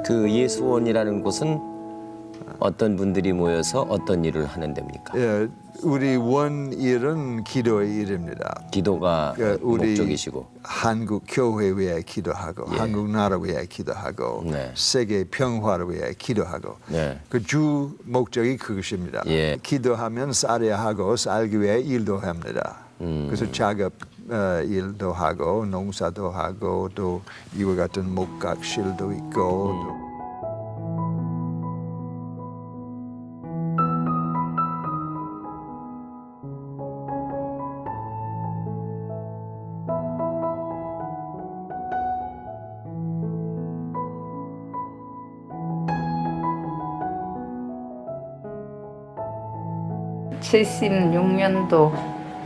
그 예수원이라는 곳은 어떤 분들이 모여서 어떤 일을 하는 데입니까? 예, 우리 원일은 기도의 일입니다. 기도가 우리 목적이시고. 한국 교회 위해 기도하고 예. 한국 나라 위해 기도하고 네. 세계 평화를 위해 기도하고 네. 그 주 목적이 그것입니다. 예. 기도하면 살아야 하고 살기 위해 일도 합니다. 그래서 작업 일도 하고 농사도 하고 또 이와 같은 목각실도 있고 또 (76년도)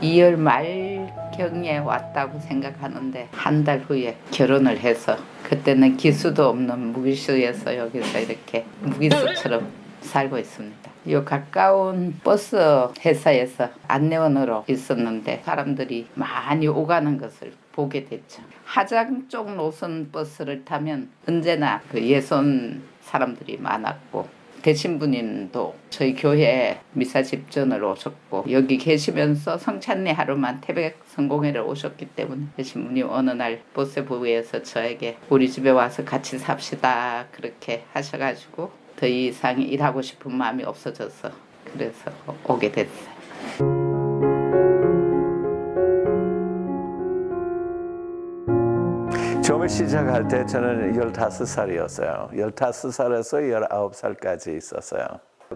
2월 말경에 왔다고 생각하는데 한 달 후에 결혼을 해서 그때는 기수도 없는 무기수에서 여기서 이렇게 무기수처럼 살고 있습니다. 요 가까운 버스 회사에서 안내원으로 있었는데 사람들이 많이 오가는 것을 보게 됐죠. 하장 쪽 노선 버스를 타면 언제나 그 예손 사람들이 많았고 대신부님도 저희 교회에 미사 집전을 오셨고 여기 계시면서 성찬례 하루만 태백 성공회를 오셨기 때문에 대신부님 어느 날 보세부에서 저에게 우리 집에 와서 같이 삽시다 그렇게 하셔가지고 더 이상 일하고 싶은 마음이 없어져서 그래서 오게 됐어요. 처음에 시작할 때 저는 15살이었어요. 15살에서 19살까지 있었어요.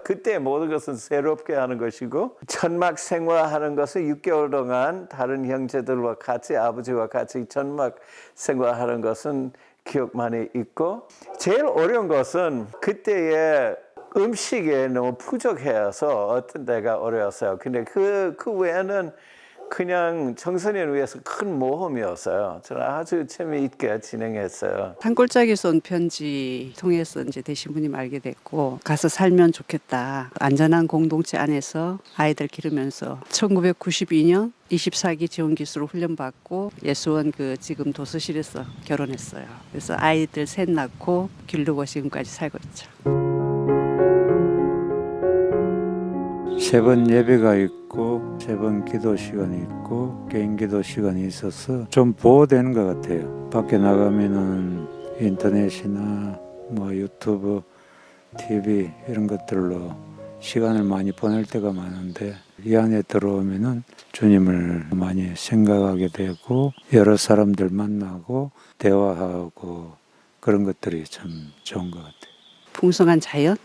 그때 모든 것은 새롭게 하는 것이고 천막 생활하는 것을 6개월 동안 다른 형제들과 같이 아버지와 같이 천막 생활하는 것은 기억 많이 있고 제일 어려운 것은 그때의 음식에 너무 부족해서 어떤 데가 어려웠어요. 근데 그 외에는 그냥 청소년 위해서 큰 모험이었어요. 저는 아주 재미있게 진행했어요. 산골짜기에서 온 편지 통해서 이제 대신부님 알게 됐고 가서 살면 좋겠다. 안전한 공동체 안에서 아이들 기르면서 1992년 24기 지원기수로 훈련받고 예수원 그 지금 도서실에서 결혼했어요. 그래서 아이들 셋 낳고 기르고 지금까지 살고 있죠. 3번 예배가 있고 3번 기도 시간이 있고 개인 기도 시간이 있어서 좀 보호되는 것 같아요. 밖에 나가면은 인터넷이나 뭐 유튜브, TV 이런 것들로 시간을 많이 보낼 때가 많은데 이 안에 들어오면은 주님을 많이 생각하게 되고 여러 사람들 만나고 대화하고 그런 것들이 참 좋은 것 같아요. 풍성한 자연?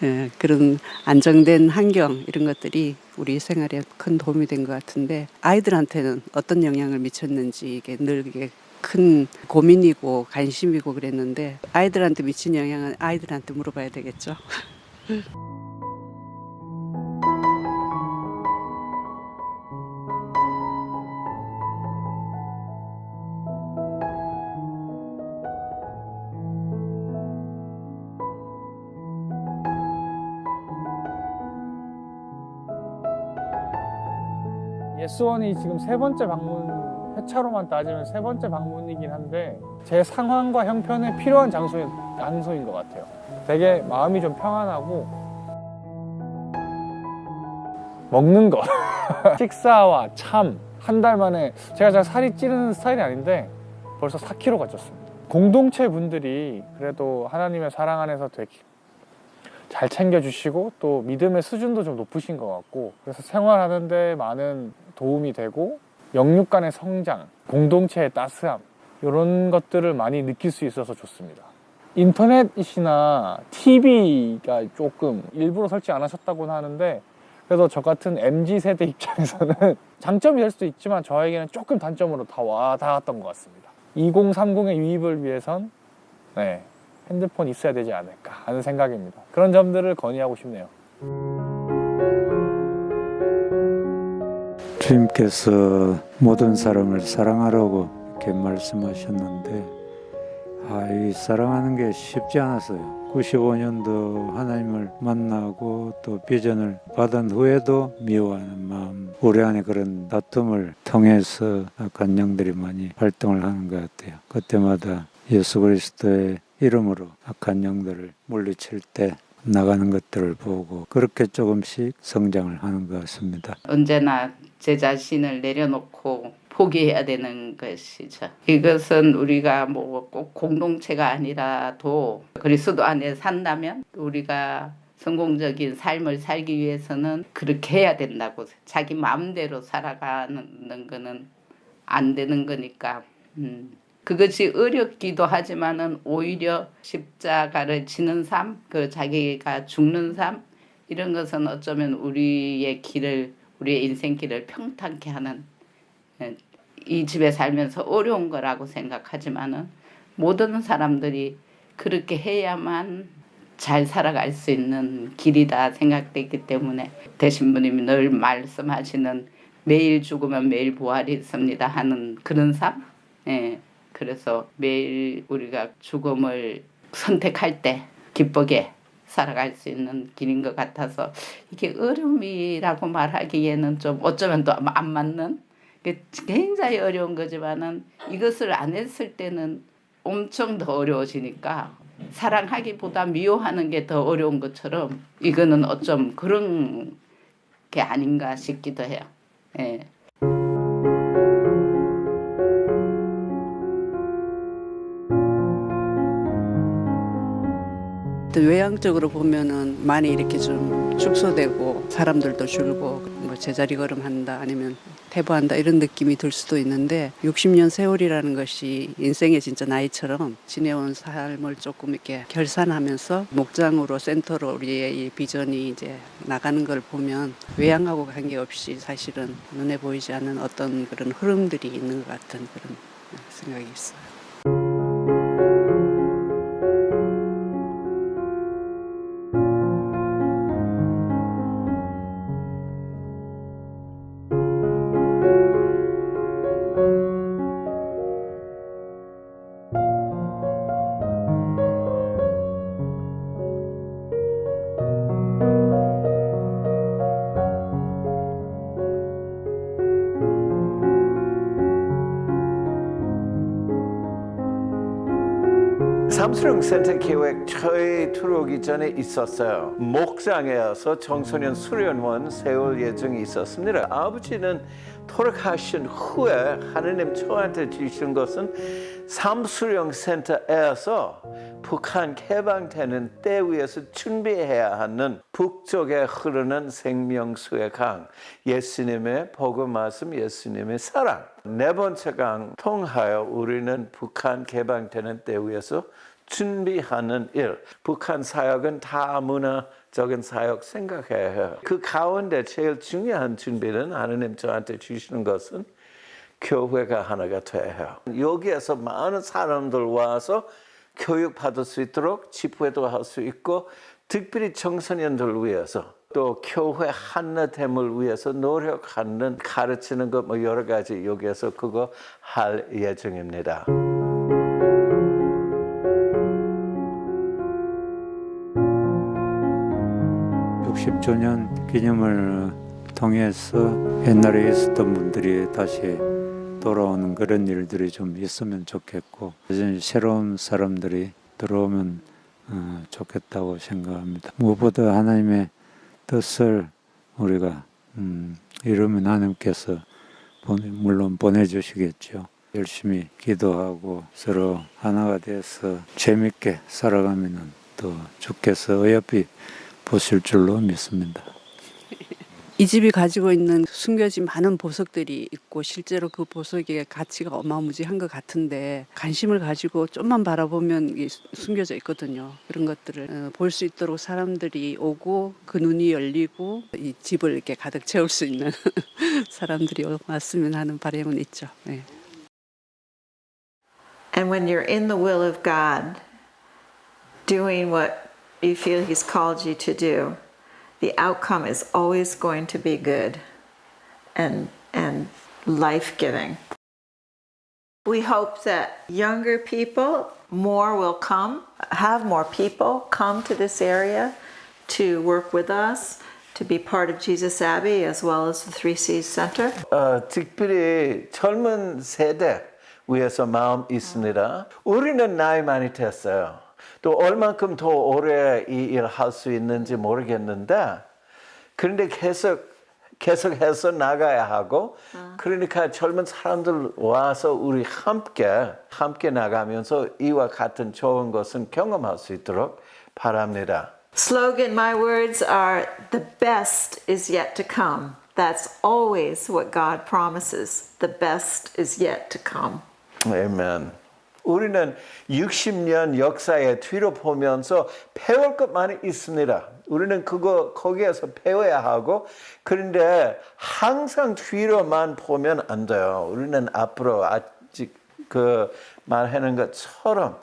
예, 그런 안정된 환경 이런 것들이 우리 생활에 큰 도움이 된 것 같은데 아이들한테는 어떤 영향을 미쳤는지 이게 늘 이게 큰 고민이고 관심이고 그랬는데 아이들한테 미친 영향은 아이들한테 물어봐야 되겠죠. 예수원이 지금 3번째 방문, 회차로만 따지면 3번째 방문이긴 한데 제 상황과 형편에 필요한 장소인 것 같아요. 되게 마음이 좀 평안하고 먹는 것 식사와 참 한 달 만에 제가 잘 살이 찌르는 스타일이 아닌데 벌써 4kg가 쪘습니다. 공동체 분들이 그래도 하나님의 사랑 안에서 되게 잘 챙겨주시고 또 믿음의 수준도 좀 높으신 것 같고 그래서 생활하는데 많은 도움이 되고 영육 간의 성장, 공동체의 따스함 이런 것들을 많이 느낄 수 있어서 좋습니다. 인터넷이나 TV가 조금 일부러 설치 안 하셨다고는 하는데 그래도 저 같은 MZ세대 입장에서는 장점이 될 수도 있지만 저에게는 조금 단점으로 다 와닿았던 것 같습니다. 2030의 유입을 위해선 핸드폰 있어야 되지 않을까 하는 생각입니다. 그런 점들을 건의하고 싶네요. 주님께서 모든 사람을 사랑하라고 이렇게 말씀하셨는데 이 사랑하는 게 쉽지 않았어요. 95년도 하나님을 만나고 또 비전을 받은 후에도 미워하는 마음, 우리 안에 그런 다툼을 통해서 악한 영들이 많이 활동을 하는 것 같아요. 그때마다 예수 그리스도의 이름으로 악한 영들을 물리칠 때 나가는 것들을 보고 그렇게 조금씩 성장을 하는 것 같습니다. 언제나 제 자신을 내려놓고 포기해야 되는 것이죠. 이것은 우리가 뭐 꼭 공동체가 아니라도 그리스도 안에 산다면 우리가 성공적인 삶을 살기 위해서는 그렇게 해야 된다고. 자기 마음대로 살아가는 거는 안 되는 거니까. 그것이 어렵기도 하지만은 오히려 십자가를 지는 삶, 그 자기가 죽는 삶, 이런 것은 어쩌면 우리의 길을, 우리의 인생길을 평탄케 하는, 이 집에 살면서 어려운 거라고 생각하지만은 모든 사람들이 그렇게 해야만 잘 살아갈 수 있는 길이다 생각되기 때문에 대신부님이 늘 말씀하시는 매일 죽으면 매일 부활이 있습니다 하는 그런 삶. 그래서 매일 우리가 죽음을 선택할 때 기쁘게 살아갈 수 있는 길인 것 같아서 이게 어려움이라고 말하기에는 좀 어쩌면 또 안 맞는, 굉장히 어려운 거지만은 이것을 안 했을 때는 엄청 더 어려워지니까 사랑하기보다 미워하는 게 더 어려운 것처럼 이거는 어쩜 그런 게 아닌가 싶기도 해요. 외향적으로 보면은 많이 이렇게 좀 축소되고 사람들도 줄고 뭐 제자리 걸음한다 아니면 퇴보한다 이런 느낌이 들 수도 있는데 60년 세월이라는 것이 인생의 진짜 나이처럼 지내온 삶을 조금 이렇게 결산하면서 목장으로 센터로 우리의 이 비전이 이제 나가는 걸 보면 외향하고 관계없이 사실은 눈에 보이지 않는 어떤 그런 흐름들이 있는 것 같은 그런 생각이 있어요. 3수령 센터 계획 처에 들어오기 전에 있었어요. 목장에서 청소년 수련원 세울 예정이 있었습니다. 아버지는 돌아가신 후에 하느님 저한테 주신 것은 3수령 센터에서 북한 개방되는 때 위해서 준비해야 하는 북쪽에 흐르는 생명수의 강, 예수님의 복음 말씀, 예수님의 사랑. 네 번째 강 통하여 우리는 북한 개방되는 때 위해서 준비하는 일. 북한 사역은 다 문화적인 사역 생각해야 해요. 그 가운데 제일 중요한 준비는 하느님 저한테 주시는 것은 교회가 하나가 돼야 해요. 여기에서 많은 사람들 와서 교육받을 수 있도록 집회도 할 수 있고 특별히 청소년들 위해서 또 교회 하나됨을 위해서 노력하는 가르치는 것 뭐 여러 가지 여기에서 그거 할 예정입니다. 60주년 기념을 통해서 옛날에 있었던 분들이 다시 돌아오는 그런 일들이 좀 있으면 좋겠고 새로운 사람들이 들어오면 좋겠다고 생각합니다. 무엇보다 하나님의 뜻을 우리가 이루면 하나님께서 물론 보내주시겠죠. 열심히 기도하고 서로 하나가 돼서 재밌게 살아가면 또 주께서 어여삐 보실 줄로 믿습니다. 이 집이 가지고 있는 숨겨진 많은 보석들이 있고 실제로 그 보석의 가치가 어마무지한 것 같은데 관심을 가지고 좀만 바라보면 이게 숨겨져 있거든요. 그런 것들을 볼 수 있도록 사람들이 오고 그 눈이 열리고 이 집을 이렇게 가득 채울 수 있는 사람들이 왔으면 하는 바람은 있죠. 네. And when you're in the will of God, doing what you feel He's called you to do, the outcome is always going to be good and life-giving. We hope that younger people, more will come, have more people come to this area to work with us, to be part of Jesus Abbey as well as the 3Cs Center. 특별히 젊은 세대 위해서 마음 있습니다. 우리는 나이 많이 됐어요. 또 얼만큼 더 오래 이 일 할 수 있는지 모르겠는데 그런데 계속해서 나가야 하고 그러니까 젊은 사람들 와서 우리 함께 나가면서 이와 같은 좋은 것은 경험할 수 있도록 바랍니다. Slogan, my words are, the best is yet to come. That's always what God promises. The best is yet to come. 아멘. 우리는 60년 역사에 뒤로 보면서 배울 것 많이 있습니다. 우리는 거기에서 배워야 하고 그런데 항상 뒤로만 보면 안 돼요. 우리는 앞으로 아직 그 말하는 것처럼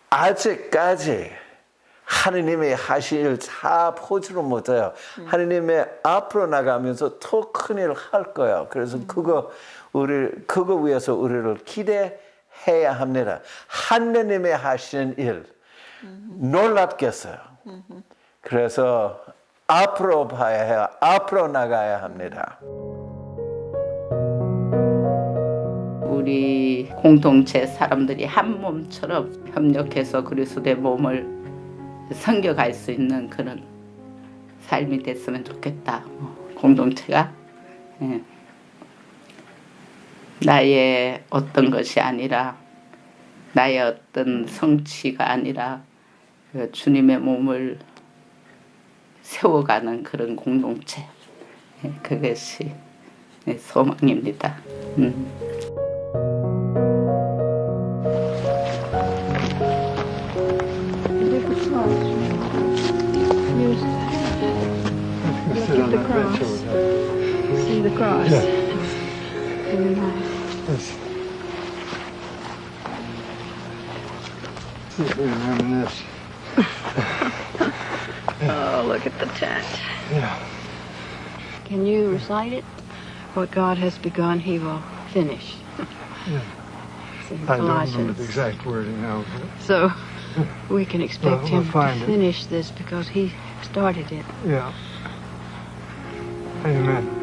아직까지 하느님의 하신 일 다 보지를 못해요. 하느님의 앞으로 나가면서 더 큰 일을 할 거예요. 그래서 그거 위해서 우리를 기대해야 합니다. 하느님의 하시는 일 놀랍겠어요. 그래서 앞으로 봐야 해요. 앞으로 나가야 합니다. 우리 공동체 사람들이 한 몸처럼 협력해서 그리스도의 몸을 섬겨갈 수 있는 그런 삶이 됐으면 좋겠다. 공동체가 나의 어떤 것이 아니라 나의 어떤 성취가 아니라 그 주님의 몸을 세워가는 그런 공동체, 그것이 소망입니다. See the cross. Very nice. Oh, look at the tent. Yeah. Can you recite it? What God has begun, He will finish. Yeah. It's in I don't remember Colossians. the exact wording now. So we can expect We'll Him to find it. finish this because He started it. Yeah. Amen.